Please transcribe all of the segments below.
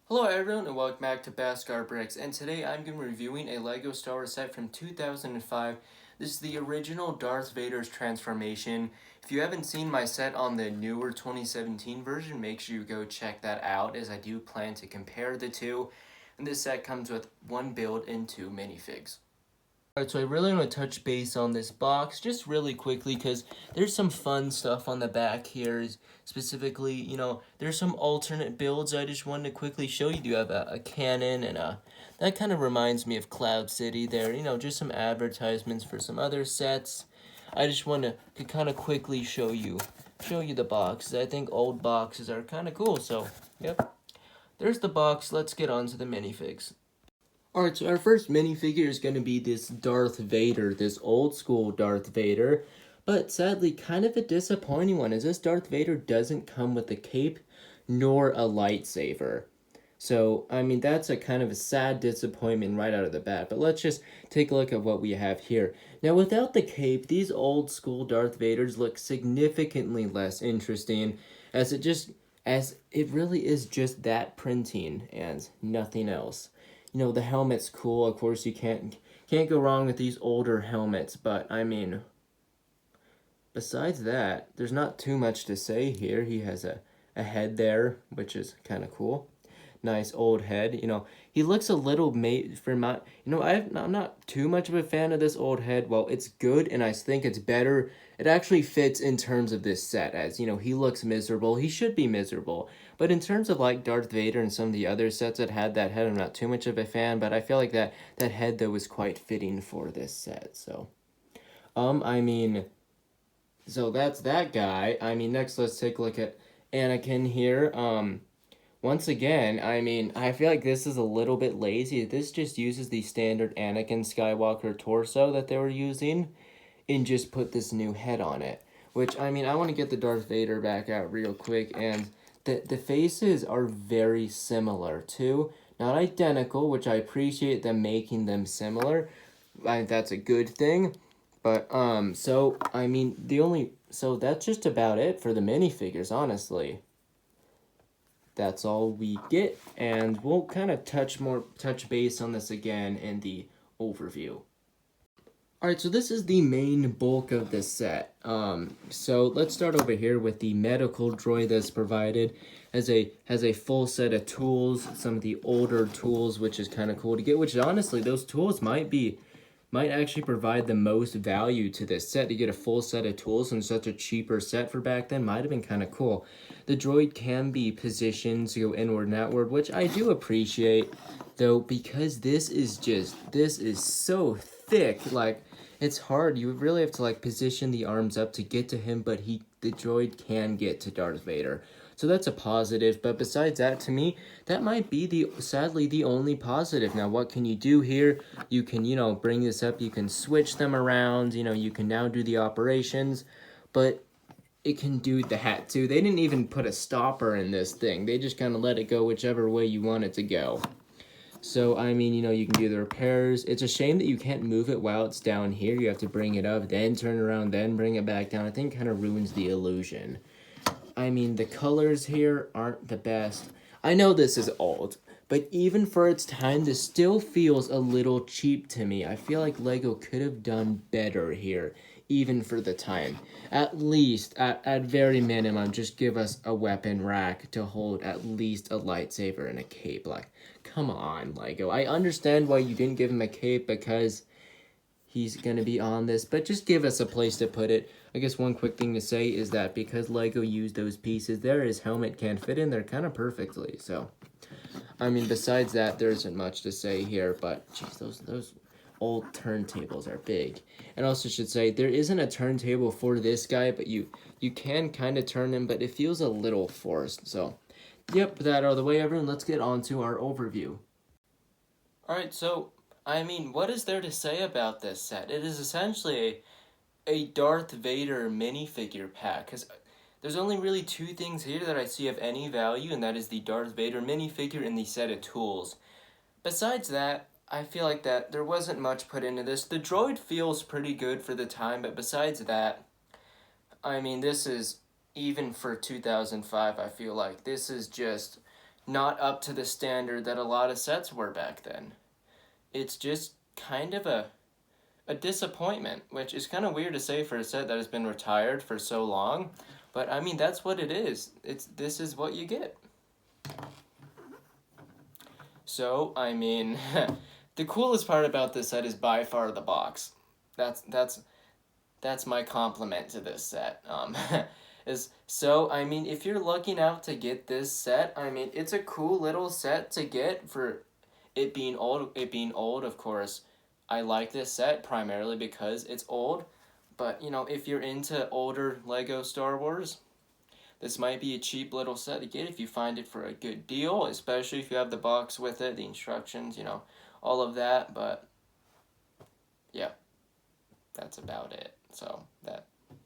Hello everyone and welcome back to Baskar Bricks, and today I'm going to be reviewing a LEGO Star Wars set from 2005. This is the original Darth Vader's transformation. If you haven't seen my set on the newer 2017 version, make sure you go check that out, as I do plan to compare the two. And this set comes with one build and two minifigs. Alright, so I really want to touch base on this box just really quickly because there's some fun stuff on the back here. Specifically, there's some alternate builds I just wanted to quickly show you. You have a cannon and that kind of reminds me of Cloud City there. Just some advertisements for some other sets. I just want to kind of quickly show you the box. I think old boxes are kind of cool, so yep. There's the box. Let's get on to the minifigs. Alright, so our first minifigure is going to be this Darth Vader, this old school Darth Vader, but sadly kind of a disappointing one, as this Darth Vader doesn't come with a cape nor a lightsaber. So, that's a kind of a sad disappointment right out of the bat, but let's just take a look at what we have here. Now, without the cape, these old school Darth Vaders look significantly less interesting, as it really is just that printing and nothing else. The helmet's cool. Of course, you can't go wrong with these older helmets, but besides that, there's not too much to say here. He has a head there, which is kind of cool. Nice old head. He looks a little made for my, I'm not too much of a fan of this old head. Well, it's good, and I think it's better. It actually fits in terms of this set, as, he looks miserable. He should be miserable. But in terms of, like, Darth Vader and some of the other sets that had that head, I'm not too much of a fan, but I feel like that head, though, was quite fitting for this set, so. So that's that guy. Next, let's take a look at Anakin here. Once again, I feel like this is a little bit lazy. This just uses the standard Anakin Skywalker torso that they were using and just put this new head on it. Which, I want to get the Darth Vader back out real quick, and the faces are very similar, too. Not identical, which I appreciate them making them similar. That's a good thing. But, so that's just about it for the minifigures, honestly. That's all we get, and we'll kind of touch base on this again in the overview. Alright, so this is the main bulk of this set. So let's start over here with the medical droid that's provided. Has a full set of tools, some of the older tools, which is kind of cool to get, which honestly, those tools might actually provide the most value to this set. To get a full set of tools in such a cheaper set for back then might have been kind of cool. The droid can be positioned to go inward and outward, which I do appreciate, though, because this is so thick. Like, it's hard. You really have to, like, position the arms up to get to him, but the droid can get to Darth Vader. So that's a positive, but besides that, to me, that might be sadly the only positive. Now, what can you do here? You can, bring this up, you can switch them around, you can now do the operations, but it can do that too. They didn't even put a stopper in this thing. They just kind of let it go whichever way you want it to go. So, you can do the repairs. It's a shame that you can't move it while it's down here. You have to bring it up, then turn around, then bring it back down. I think it kind of ruins the illusion. The colors here aren't the best. I know this is old, but even for its time, this still feels a little cheap to me. I feel like LEGO could have done better here, even for the time. At least, at very minimum, just give us a weapon rack to hold at least a lightsaber and a cape. Like, come on, LEGO. I understand why you didn't give him a cape, because he's going to be on this, but just give us a place to put it. I guess one quick thing to say is that because LEGO used those pieces there, his helmet can fit in there kind of perfectly. So, besides that, there isn't much to say here, but geez, those old turntables are big. And also should say, there isn't a turntable for this guy, but you can kind of turn him, but it feels a little forced. So, yep, that out of the way, everyone, let's get on to our overview. Alright, so what is there to say about this set? It is essentially a Darth Vader minifigure pack, because there's only really two things here that I see of any value, and that is the Darth Vader minifigure and the set of tools. Besides that, I feel like that there wasn't much put into this. The droid feels pretty good for the time, but besides that, this is, even for 2005, I feel like this is just not up to the standard that a lot of sets were back then. It's just kind of a disappointment, which is kind of weird to say for a set that has been retired for so long, but I mean that's what it is. This is what you get. So I mean, the coolest part about this set is by far the box. That's my compliment to this set. I mean, if you're looking out to get this set, I mean, it's a cool little set to get for it being old. It being old, of course, I like this set primarily because it's old. But you know, if you're into older Lego Star Wars, this might be a cheap little set to get if you find it for a good deal, especially if you have the box with it, the instructions, you know, all of that. But yeah, that's about it. So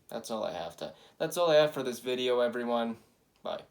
that's all I have for this video, everyone. Bye.